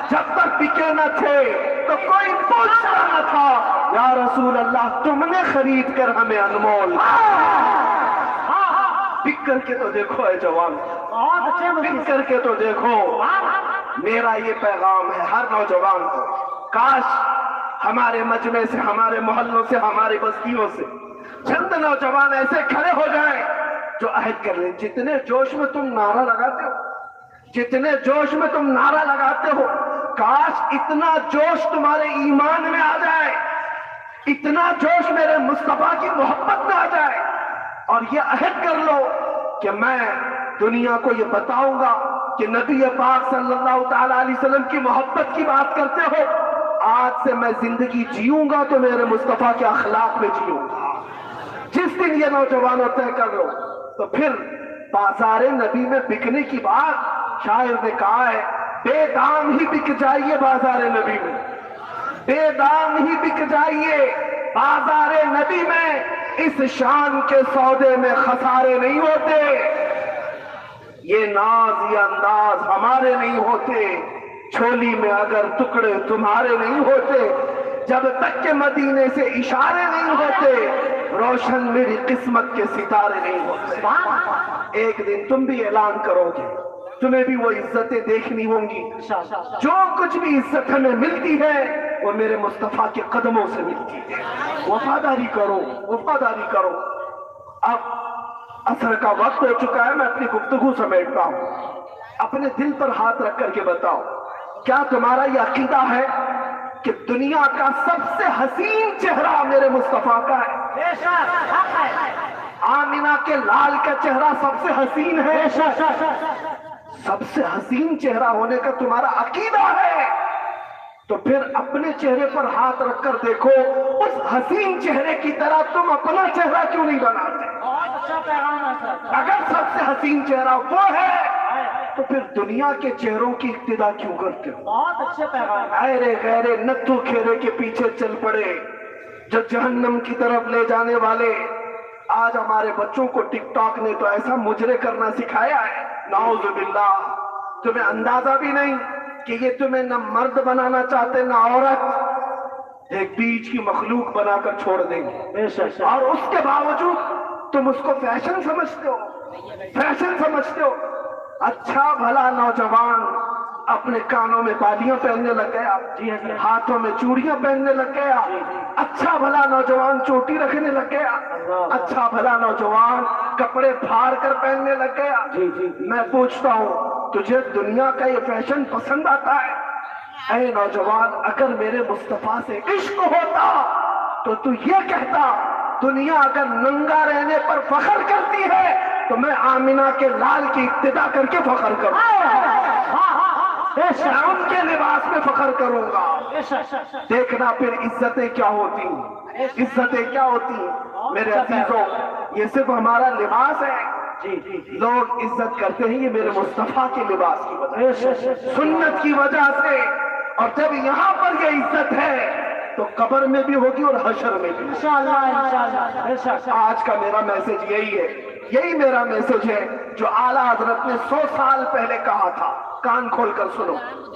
جب تک بکے نہ تھے تو کوئی پوچھتا نہ تھا یا رسول اللہ تم نے خرید کر ہمیں انمول بک کر کے تو دیکھو اے جوان، بک کر کے تو دیکھو۔ میرا یہ پیغام ہے ہر نوجوان کو، کاش ہمارے مجمع سے، ہمارے محلوں سے، ہماری بستیوں سے چند نوجوان ایسے کھڑے ہو جائیں جو عہد کر لیں، جتنے جوش میں تم نعرہ لگاتے ہو، جتنے جوش میں تم نعرہ لگاتے ہو، کاش اتنا جوش تمہارے ایمان میں آ جائے، اتنا جوش میرے مصطفیٰ کی محبت میں آ جائے، اور یہ عہد کر لو کہ میں دنیا کو یہ بتاؤں گا کہ نبی پاک صلی اللہ تعالیٰ علیہ وسلم کی محبت کی بات کرتے ہو، آج سے میں زندگی جیوں گا تو میرے مصطفیٰ کے اخلاق میں جیوں گا۔ جس دن یہ نوجوانوں طے کر لو تو پھر بازار نبی میں بکنے کی بات، شاعر نے کہا ہے بے دام ہی بک جائیے بازار نبی میں، بے دام ہی بک جائیے بازار نبی میں، اس شان کے سودے میں خسارے نہیں ہوتے، یہ ناز یہ انداز ہمارے نہیں ہوتے، چھولی میں اگر ٹکڑے تمہارے نہیں ہوتے، جب تک کہ مدینے سے اشارے نہیں ہوتے، روشن میری قسمت کے ستارے نہیں ہوتے۔ ایک دن تم بھی اعلان کرو گے، تمہیں بھی وہ عزتیں دیکھنی ہوں گی، جو کچھ بھی عزت ہمیں ملتی ہے وہ میرے مصطفیٰ کے قدموں سے ملتی ہے۔ وفاداری کرو، وفاداری کرو۔ اب عصر کا وقت ہو چکا ہے، میں اپنی گفتگو سمیٹتا ہوں۔ اپنے دل پر ہاتھ رکھ کر کے بتاؤ، کیا تمہارا یہ عقیدہ ہے کہ دنیا کا سب سے حسین چہرہ میرے مصطفیٰ کا ہے؟ آمینہ کے لال کا چہرہ سب سے حسین ہے؟ سب سے حسین چہرہ ہونے کا تمہارا عقیدہ ہے تو پھر اپنے چہرے پر ہاتھ رکھ کر دیکھو، اس حسین چہرے کی طرح تم اپنا چہرہ کیوں نہیں بناتے؟ اگر سب سے حسین چہرہ وہ ہے تو پھر دنیا کے چہروں کی اقتدا کیوں کرتے ہو؟ بہت اچھے پیغام۔ غیرے غیرے نتھو کھیرے کے پیچھے چل پڑے جو جہنم کی طرف لے جانے والے۔ آج ہمارے بچوں کو ٹک ٹاک نے تو ایسا مجرے کرنا سکھایا ہے، نعوذ باللہ، تمہیں اندازہ بھی نہیں کہ یہ تمہیں نہ مرد بنانا چاہتے نہ عورت، ایک بیچ کی مخلوق بنا کر چھوڑ دیں گے، اور اس کے باوجود تم اس کو فیشن سمجھتے ہو، فیشن سمجھتے ہو۔ اچھا بھلا نوجوان اپنے کانوں میں بالیاں پہننے لگ گیا، ہاتھوں میں چوڑیاں پہننے لگ گیا، اچھا بھلا نوجوان چوٹی رکھنے لگ گیا، اچھا بھلا نوجوان کپڑے پھاڑ کر پہننے لگ گیا۔ میں پوچھتا ہوں تجھے دنیا کا یہ فیشن پسند آتا ہے؟ اے نوجوان، اگر میرے مصطفیٰ سے عشق ہوتا تو تو یہ کہتا دنیا اگر ننگا رہنے پر فخر کرتی ہے تو میں آمینہ کے لال کی اقتدا کر کے فخر کروں گا، میں ان کے لباس میں فخر کروں گا۔ دیکھنا پھر عزتیں کیا ہوتی ہیں، عزتیں کیا ہوتی ہیں۔ میرے عزیزوں، یہ صرف ہمارا لباس ہے، لوگ عزت کرتے ہیں یہ میرے مصطفیٰ کے لباس کی وجہ سے، سنت کی وجہ سے، اور جب یہاں پر یہ عزت ہے تو قبر میں بھی ہوگی اور حشر میں بھی۔ آج کا میرا میسج یہی ہے، یہی میرا میسج ہے جو اعلیٰ حضرت نے 100 سال پہلے کہا تھا، کان کھول کر سنو،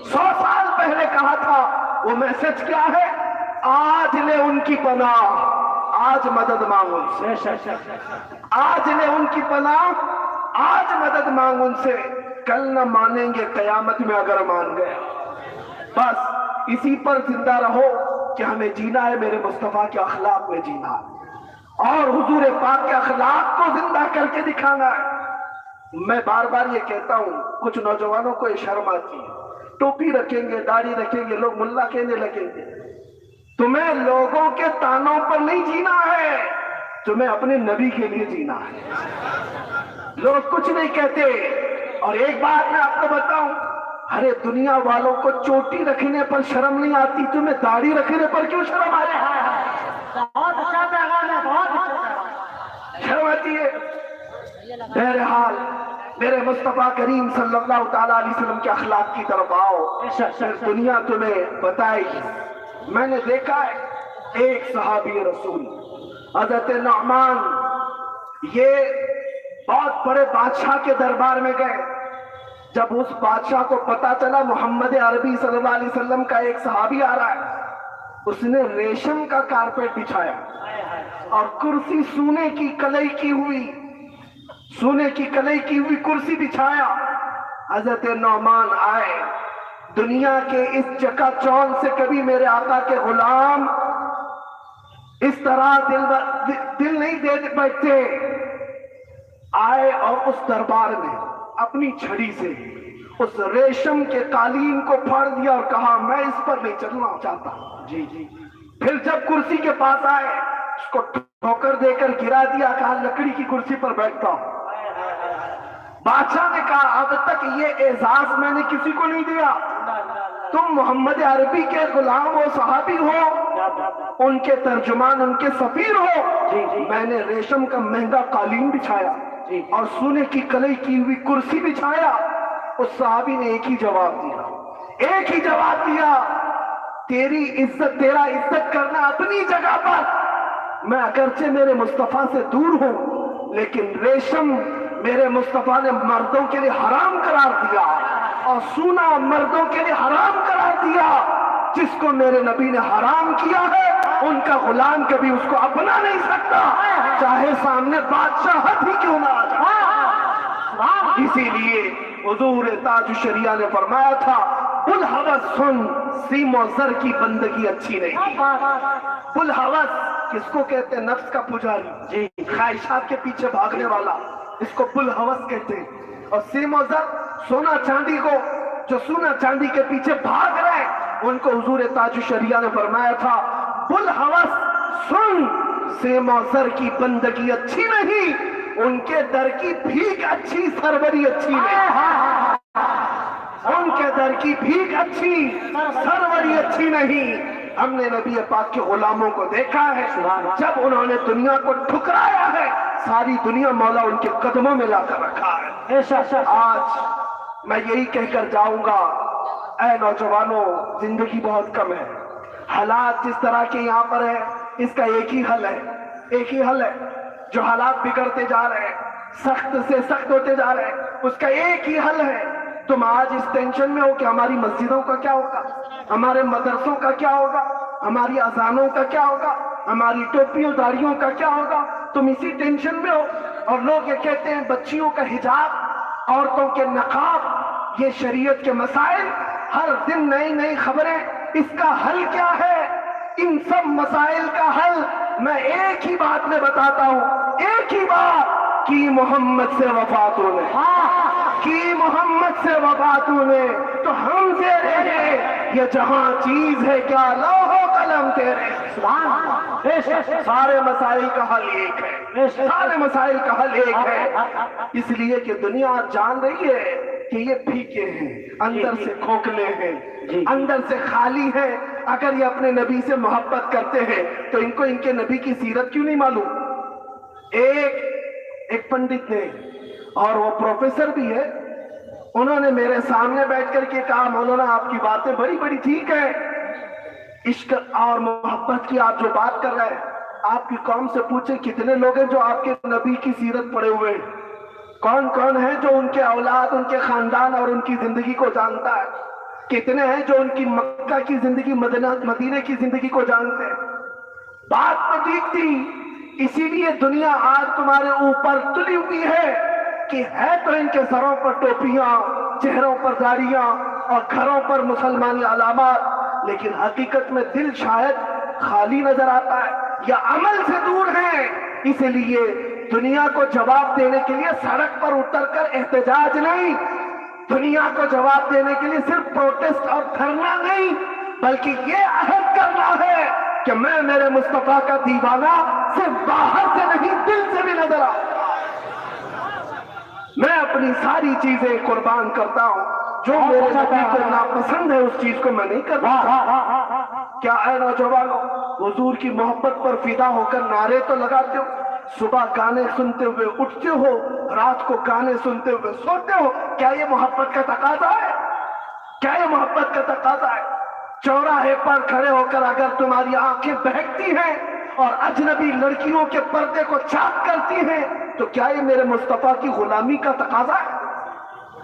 100 سال پہلے کہا تھا۔ وہ میسج کیا ہے؟ آج لے ان کی پناہ، آج مدد مانگ ان سے، آج لے ان کی پناہ، آج مدد مانگ ان سے، کل نہ مانیں گے قیامت میں اگر مان گیا۔ بس اسی پر زندہ رہو کہ ہمیں جینا ہے میرے مصطفیٰ کے اخلاق میں جینا ہے، اور حضور پاک کے اخلاق کو زندہ کر کے دکھانا ہے۔ میں بار بار یہ کہتا ہوں، کچھ نوجوانوں کو یہ شرم آتی ہے، ٹوپی رکھیں گے، داڑھی رکھیں گے، لوگ ملا کہنے لگیں گے۔ تمہیں لوگوں کے تانوں پر نہیں جینا ہے، تمہیں اپنے نبی کے لیے جینا ہے۔ لوگ کچھ نہیں کہتے۔ اور ایک بات میں آپ کو بتاؤں، ارے دنیا والوں کو چوٹی رکھنے پر شرم نہیں آتی، تمہیں داڑھی رکھنے پر کیوں شرم آتی ہے؟ بہت اچھا پیغام ہے، بہت اچھا شرم آتی ہے۔ بہرحال میرے مصطفیٰ کریم صلی اللہ تعالیٰ علیہ وسلم کے اخلاق کی طرف آؤ، پھر دنیا تمہیں بتائے گی۔ میں نے دیکھا ہے ایک صحابی رسول حضرت نعمان، یہ بہت بڑے بادشاہ کے دربار میں گئے، جب اس بادشاہ کو پتا چلا محمد عربی صلی اللہ علیہ وسلم کا ایک صحابی آ رہا ہے، اس نے ریشم کا کارپیٹ بچھایا اور کرسی سونے کی کلئی کی ہوئی کرسی بچھایا. حضرت نعمان آئے. دنیا کے اس چکا چون سے کبھی میرے آقا کے غلام اس طرح دل نہیں دے بیٹھتے. آئے اور اس دربار میں اپنی چھڑی سے اس ریشم کے قالین کو پھاڑ دیا اور کہا میں اس پر نہیں چلنا چاہتا. جی جی. پھر جب کرسی کے پاس آئے اس کو ٹھوکر دے کر گرا دیا، کہا لکڑی کی کرسی پر بیٹھتا ہوں. بادشاہ نے کہا اب تک یہ اعزاز میں نے کسی کو نہیں دیا. تم محمد عربی کے غلام و صحابی ہو، ان کے ترجمان، ان کے سفیر ہو. میں نے ریشم کا مہنگا قالین بچھایا اور سونے کی کلئی کی ہوئی کرسی بچھایا. اس صحابی نے ایک ہی جواب دیا، تیرا عزت کرنا اپنی جگہ پر. میں اگرچہ میرے مصطفیٰ سے دور ہوں، لیکن ریشم میرے مصطفیٰ نے مردوں کے لیے حرام قرار دیا اور سونا مردوں کے لیے حرام قرار دیا. جس کو میرے نبی نے حرام کیا ہے ان کا غلام کبھی اس کو اپنا نہیں سکتا، چاہے سامنے بادشاہت ہی کیوں نہ آ جائے. اسی لیے حضور تاج الشریعہ نے فرمایا تھا بلحوث سن، سیم و زر کی بندگی اچھی نہیں. بلحوث کس کو کہتے ہیں؟ نفس کا پجاری، خواہشات کے پیچھے بھاگنے والا، اس کو بلحوث کہتے ہیں. اور سیم و زر سونا چاندی کو، جو سونا چاندی کے پیچھے بھاگ رہے ان کو حضور تاج الشریعہ نے فرمایا تھا بلحوث سن، سیم و زر کی بندگی اچھی نہیں، ان کے در کی بھیک اچھی، سروری اچھی نہیں. ان کے در کی بھیک اچھی، سروری اچھی نہیں. ہم نے نبی پاک کے غلاموں کو دیکھا ہے، جب انہوں نے دنیا کو ٹھکرایا ہے ساری دنیا مولا ان کے قدموں میں لا کر رکھا ہے. آج میں یہی کہہ کر جاؤں گا، اے نوجوانوں، زندگی بہت کم ہے. حالات جس طرح کے یہاں پر ہے اس کا ایک ہی حل ہے. جو حالات بگڑتے جا رہے ہیں، سخت سے سخت ہوتے جا رہے ہیں، اس کا ایک ہی حل ہے. تم آج اس ٹینشن میں ہو کہ ہماری مسجدوں کا کیا ہوگا، ہمارے مدرسوں کا کیا ہوگا، ہماری اذانوں کا کیا ہوگا، ہماری ٹوپیوں داڑھیوں کا کیا ہوگا. تم اسی ٹینشن میں ہو. اور لوگ یہ کہتے ہیں بچیوں کا حجاب، عورتوں کے نقاب، یہ شریعت کے مسائل، ہر دن نئی خبریں. اس کا حل کیا ہے؟ ان سب مسائل کا حل میں ایک ہی بات میں بتاتا ہوں، ایک ہی بات، کی محمد سے وفاتوں نے، کی محمد سے وفاتوں نے تو ہم سے رہے. یہ جہاں چیز ہے کیا لوح و قلم تیرے. سارے مسائل کا حل ایک ہے، سارے مسائل کا حل ایک ہے. اس لیے کہ دنیا جان رہی ہے کہ یہ پھیکے ہیں، اندر سے کھوکھلے ہیں، اندر سے خالی ہیں. اگر یہ اپنے نبی سے محبت کرتے ہیں تو ان کو ان کے نبی کی سیرت کیوں نہیں معلوم؟ ایک پنڈت نے، اور وہ پروفیسر بھی ہے، انہوں نے میرے سامنے بیٹھ کر کے کہا مولانا آپ کی باتیں بڑی ٹھیک ہے، عشق اور محبت کی آپ جو بات کر رہے ہیں، آپ کی قوم سے پوچھیں کتنے لوگ ہیں جو آپ کے نبی کی سیرت پڑھے ہوئے ہیں؟ کون ہے جو ان کے اولاد، ان کے خاندان اور ان کی زندگی کو جانتا ہے؟ کتنے ہیں جو ان کی مکہ کی زندگی، مدینہ کی زندگی کو جانتے ہیں؟ بات تو ٹھیک تھی. اسی لیے دنیا آج تمہارے اوپر تلی ہوئی ہے کہ ہے تو ان کے سروں پر ٹوپیاں، چہروں پر داڑیاں اور گھروں پر مسلمانی علامات، لیکن حقیقت میں دل شاید خالی نظر آتا ہے یا عمل سے دور ہے. اس لیے دنیا کو جواب دینے کے لیے سڑک پر اتر کر احتجاج نہیں، دنیا کو جواب دینے کے لیے صرف پروٹیسٹ اور دھرنا نہیں، بلکہ یہ عہد کرنا ہے کہ میں میرے مصطفیٰ کا دیوانہ صرف باہر سے نہیں دل سے بھی نظر آؤں. میں اپنی ساری چیزیں قربان کرتا ہوں، جو میرے نبی کو ناپسند ہے اس چیز کو میں نہیں کرتا. کیا اے نوجوانوں حضور کی محبت پر فدا ہو کر نعرے تو لگاتے ہو، صبح گانے سنتے ہوئے اٹھتے ہو، رات کو گانے سنتے ہوئے سوتے ہو؟ کیا یہ محبت کا تقاضا ہے؟ کیا یہ محبت کا تقاضا ہے؟ چوراہے پر کھڑے ہو کر اگر تمہاری آنکھیں بہکتی ہیں اور اجنبی لڑکیوں کے پردے کو چاک کرتی ہیں تو کیا یہ میرے مصطفیٰ کی غلامی کا تقاضا ہے؟